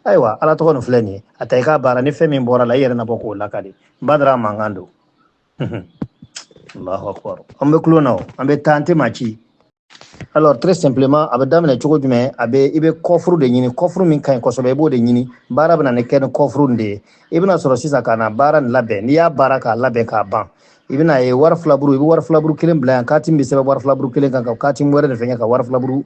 Aywa ala tɔgɔ nin filɛ nin ye a ta i ka baara ni fɛn min bɔra la i yɛrɛ na bɔ k'o lakali badara mankan don Allahu akbar an bɛ kulon na o an bɛ taa an tɛ maa ci alors très simplement a bɛ daminɛ cogo jumɛn a bɛ i bɛ kɔfuru de ɲini kɔfuru min ka ɲi kosɛbɛ i b'o de ɲini baara bɛ na ne kɛ ni kɔfuru de ye i bɛna sɔrɔ sisan ka na baara nin labɛn n'i y'a baara k'a labɛn k'a ban i bɛna ye wari filaburu i bɛ wari filaburu kelen bila yan kati bɛ sɛbɛn wari filaburu kelen kan ka kati wɛrɛ de fɛngɛ ka wari filaburu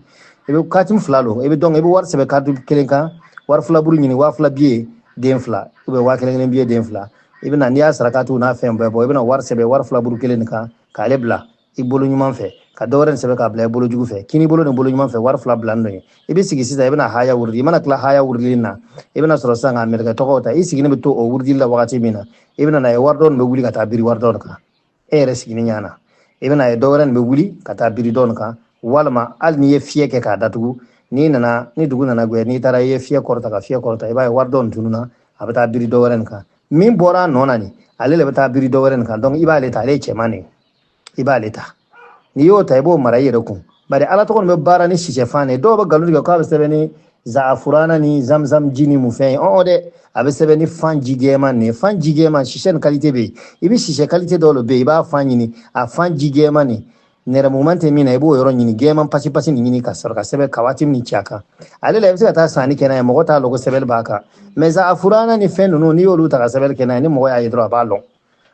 i bɛ kati fila don i bɛ donc i bɛ wari sɛbɛn kati kelen kan wari filaburu ɲini waa fila biye den fila waa kelen kelen biye den fila i bɛna n'i y'a sarakatiw n'a fɛn bɛɛ bɔ i bɛna wari sɛbɛn wari filaburu kelen nin kan k'ale bila i bolo ɲuman fɛ ka dɔ wɛrɛ nin sɛbɛn k'a bila i bolo jugu fɛ kini bolo ni bolo ɲuman fɛ wari fila bila n'o ye i bɛ sigi sisan i bɛna haya wurudi i mana tila haya wurudili na i bɛna sɔrɔ sisan ka mɛlɛkɛ tɔgɔw ta i sigini bɛ to o wurudili la wagati min na i bɛna na ye wari dɔ nin bɛ wuli ka taa biri wari dɔ nin kan e yɛrɛ sigini ɲana i bɛna ye dɔ wɛrɛ nin bɛ wuli ka taa biri dɔ nin kan walima hali n'i ye fiyɛ kɛ k'a datugu n'i nana ni dugu nana goya n'i taara i ye fiyɛ kɔrɔta ka fiyɛ kɔrɔta i b'a ye wari dɔ nin tununa a bɛ taa biri dɔ wɛrɛ nin kan min bɔra a nɔ na nin ale de bɛ taa biri dɔ wɛrɛ nin kan donc i b'ale ta ale ye cɛman de ye i b'ale ta n'i y'o ta i b'o mara i yɛrɛ kun bari ala tɔgɔ nin bɛ baara ni sisɛfan de dɔw bɛ nkalon tigɛ k'a bɛ sɛbɛn ni zaafurana ni zamzam ji ni mun fɛn ye dɛ a bɛ sɛbɛn ni fan ji gɛɛman nin fan ji gɛɛman sisɛ ni qualité bɛ yen i bɛ sisɛ qualité dɔw de bɛ yen i b'a fan ɲini a fan ji gɛɛman nin nɛrɛmuguman tɛ min na i b'o yɔrɔ ɲini gɛɛman pasi pasi nin ɲini ka sɔrɔ ka sɛbɛn ka waati min ci a kan ale la i bɛ se ka taa sanni kɛ n'a ye mɔgɔ t'a lɔn ko sɛbɛnni b'a kan mais zaafurana ni fɛn ninnu n'i y'olu ta ka sɛbɛnni kɛ n'a ye ni mɔgɔ y'a ye dɔrɔn a b'a lɔn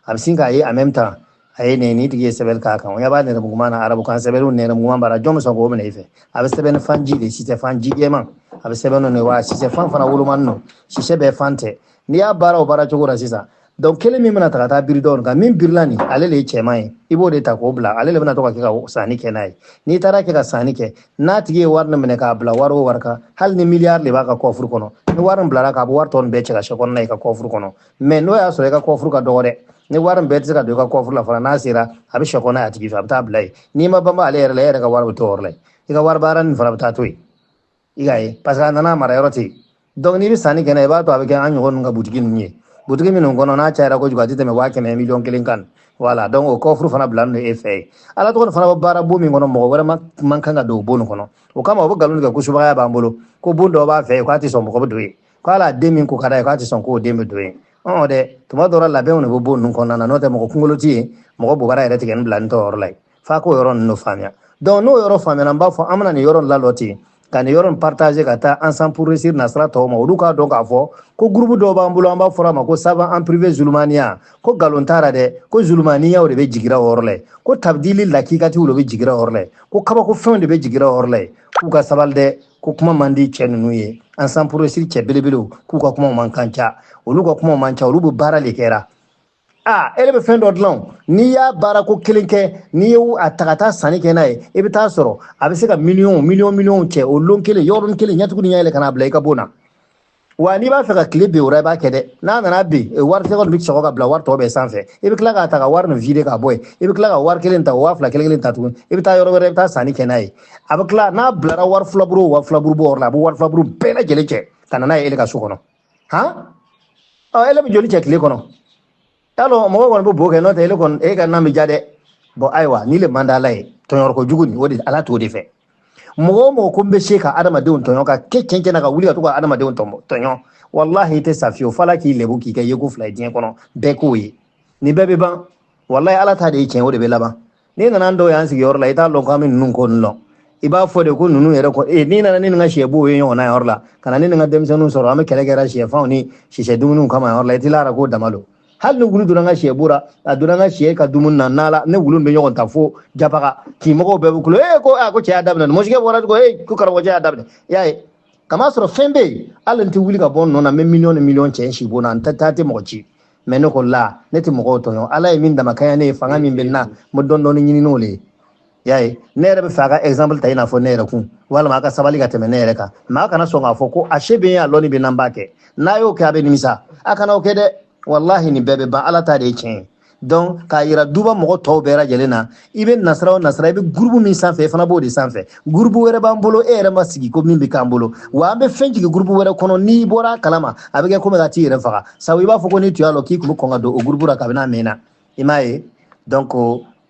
a bɛ sin k'a ye en même temps a ye nin tigi ye sɛbɛnni k'a kan o ɲɛ b'a nɛrɛmuguman na arabukan sɛbɛnniw nɛrɛmuguman b'a la jɔn bɛ sɔn k'o minɛ i fɛ a bɛ sɛbɛn ni fan ji de sisɛ fan ji gɛɛman a bɛ sɛbɛn n'o de wa sisɛ fan fana wolomani no sisɛ bɛɛ fan tɛ n'i y'a baara o baara cogo la sisan donc kelen min bɛna ta ka taa biri dɔw kan min birila nin ale de ye cɛman ye i b'o de ta k'o bila ale de bɛna to ka kɛ ka sanni kɛ n'a ye n'i taara kɛ ka sanni kɛ n'a tigi ye wari nin minɛ k'a bila wari o wari kan hali ni miliyari de b'a ka kɔfuru kɔnɔ ni wari nin bilara k'a bɔ wari tɔ nin bɛɛ cɛ ka sɛ kɔnɔna i ka kɔfuru kɔnɔ mais n'o y'a sɔrɔ i ka kɔfuru ka dɔgɔ dɛ ni wari bɛɛ tɛ se ka don i ka kɔfuru la fana n'a sera a bɛ sɛ kɔnɔ a tigi fɛ a bɛ taa bila yen n'i ma banba ale yɛrɛ la e yɛrɛ ka wari bɛ to o yɔrɔ la i ka wari baara nin fana bɛ taa to yen i k'a ye parce que a nana mara yɔrɔ ten donc n'i bɛ sanni kɛ n'a ye i b'a to a bɛ kɛ an ɲɔgɔn ninnu ka butigi ninnu ye butigi minnu kɔnɔ n'a cayara kojugu a tɛ tɛmɛ 100 miliyɔn kelen kan voilà donc o kɔfuru fana bila n'o e fɛ ye ala tɔgɔ fana bɛ baara bon min kɔnɔ mɔgɔ wɛrɛ man kan ka don o bon nin kɔnɔ o kama o bɛ nkalon tigɛ ko subagaya b'an bolo ko bon dɔw b'a fɛ k'a tɛ sɔn mɔgɔ bɛ don yen ko ala den min ko ka d'a ye k'a tɛ sɔn k'o den bɛ don yen dɛ tuma dɔw la labɛnw de bɛ bon ninnu kɔnɔna na n'o tɛ mɔgɔ kunkolo tɛ yen mɔgɔ bobara yɛrɛ tigɛ nin bila nin tɔ yɔrɔ la yen f'a k'o yɔrɔ ninnu faamuya donc n'o yɔrɔ faamuyara n b'a fɔ an bɛna nin yɔrɔ lalɔ ten ka nin yɔrɔ partager ka taa ensemble pour réussir nasira tɔw ma olu k'a dɔn k'a fɔ ko groupe dɔw b'an bolo an b'a fɔra a ma ko savant en privé zulumaniya ko nkalon t'a dɛ ko zulumaniyaw de bɛ jigira o yɔrɔ la ko tabdili lakikatiw de bɛ jigira o yɔrɔ la ko kabakofɛnw de bɛ jigira o yɔrɔ la k'u ka sabali dɛ ko kuma man di cɛ ninnu ye ensemble pour réussir cɛ belebelew k'u ka kumaw man kan ca olu ka kumaw man ca olu bɛ baara de kɛra ele bɛ fɛn dɔ dilan n'i y'a baara ko kelen kɛ n'i ye a ta ka taa sanni kɛ n'a ye i bɛ taa sɔrɔ a bɛ se ka miliyɔn cɛ o lon kelen yɔrɔnin kelen ɲɛtugu ni ɲɛ yɛlɛ ka n'a bila i ka bon na wa n'i b'a fɛ ka tile bin o la i b'a kɛ dɛ n'a nana bin wari tɛgɛ bɛ sɔgɔ ka bila wari tɔ bɛɛ sanfɛ i bɛ tila k'a ta ka wari nin vide k'a bɔ yen i bɛ tila ka wari kelen ta o 2000 kelen ta tuguni i bɛ taa yɔrɔ wɛrɛ i bɛ taa sanni kɛ n'a ye a bɛ tila n'a bilara wari filaburu o wari filaburu bɔ yɔrɔ la a bɛ wari filaburu bɛɛ lajɛlen cɛ ka na n'a ye ele ka so kɔnɔ ele bɛ joli cɛ tile kɔnɔ alors mɔgɔ kɔni bɛ bo kɛ n'o tɛ ele kɔni e ka na bɛ ja dɛ bon ayiwa ni le man d'ala ye tɔɲɔrɔ kojugu nin o de ala t'o de fɛ mɔgɔ o mɔgɔ ko n bɛ se ka adamadenw tɔɲɔ ka kɛ cɛn na ka wuli ka to ka adamadenw tɔɲɔ wallahi i tɛ sa fiyewu f'ala k'i lebu k'i kɛ yeko fila ye diɲɛ kɔnɔ bɛɛ k'o ye nin bɛɛ bɛ ban wallahi ala ta de ye tiɲɛ o de bɛ laban n'i nana dɔw y'an sigiyɔrɔ la i t'a lɔn k'an bɛ ninnu ko nin lɔn i b'a fɔ de ko ninnu yɛrɛ kɔ n'i nana ni nin ka siyɛbow ye ɲɔgɔn na yɔrɔ la ka na ni nin ka denmisɛnninw sɔrɔ an bɛ kɛlɛ kɛra siyɛfanw ni sisɛ dumuniw kama yɔrɔ la i t'i lara k'o dama don hali ni wulu donna n ka siyɛ bora a donna n ka siyɛ ka dumuni na n'ala ne wulu bɛ ɲɔgɔn ta fo japaga k'i mɔgɔw bɛɛ bɛ kulo ko cɛ y'a daminɛ mɔsikɛ bɔra ko ko karamɔgɔcɛ y'a daminɛ i y'a ye kama sɔrɔ fɛn bɛ yen hali n tɛ wuli ka bɔ n nɔ na n bɛ miliyɔn ni miliyɔn cɛ n si bon na n tɛ mɔgɔ ci mais ne ko la ne tɛ mɔgɔw tɔɲɔ ala ye min damakanya ne ye fanga min bɛ n na n bɛ dɔɔni dɔɔni ɲini n'o le ye i y'a ye ne yɛrɛ bɛ fɛ a ka exemple ta i n'a fɔ ne yɛrɛ kun walima a ka sabali ka tɛmɛ ne yɛrɛ kan mais a kana sɔn k'a fɔ ko a se bɛ n ye a lɔnni bɛ n na n b'a kɛ n'a y'o kɛ a bɛ nimisa a kana o kɛ dɛ wallahi nin bɛɛ bɛ ban ala ta de ye tiɲɛ ye donc k'a yira duba mɔgɔ tɔw bɛɛ lajɛlen na i bɛ nasira o nasira i bɛ groupe min sanfɛ i fana b'o de sanfɛ groupe wɛrɛ b'an bolo e yɛrɛ ma sigi ko min bɛ k'an bolo wa an bɛ fɛn jigin groupe wɛrɛ kɔnɔ n'i bɔra a kalama a bɛ kɛ komi ka t'i yɛrɛ faga sabu i b'a fɔ ko n'i tun y'a lɔ k'i tun bɛ kɔn ka don o groupe la kabini a mɛnna i m'a ye donc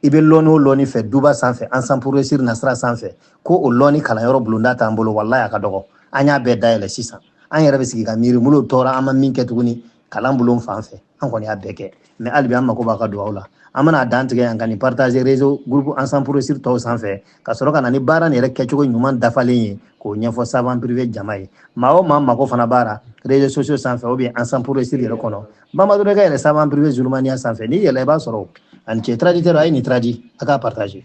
i bɛ lɔnni o lɔnni fɛ duba sanfɛ ensemble pour réussir nasira sanfɛ ko o lɔnni kalanyɔrɔ bulonda t'an bolo wallahi a ka dɔgɔ an y'a bɛɛ dayɛlɛ sisan an yɛrɛ bɛ sigi ka miiri mun tɔɔrɔ an ma min kɛ tuguni kalan bulon fan fɛ an kɔni y'a bɛɛ kɛ mais hali bi an mako b'a ka dugawu la an bɛna dan tigɛ yan ka nin partager réseau groupe ensemble progressir tɔw sanfɛ ka sɔrɔ ka na ni baara nin yɛrɛ kɛcogo ɲuman dafalen ye k'o ɲɛfɔ savant privé jama ye maa o maa mako fana b'a réseaux sociaux sanfɛ ou bien ensemble progressir yɛrɛ kɔnɔ Bamadu ka yɛrɛ savant privé Zulmaniya sanfɛ n'i yɛlɛ i b'a sɔrɔ ani cɛ traditeur a ye nin tradi a k'a partager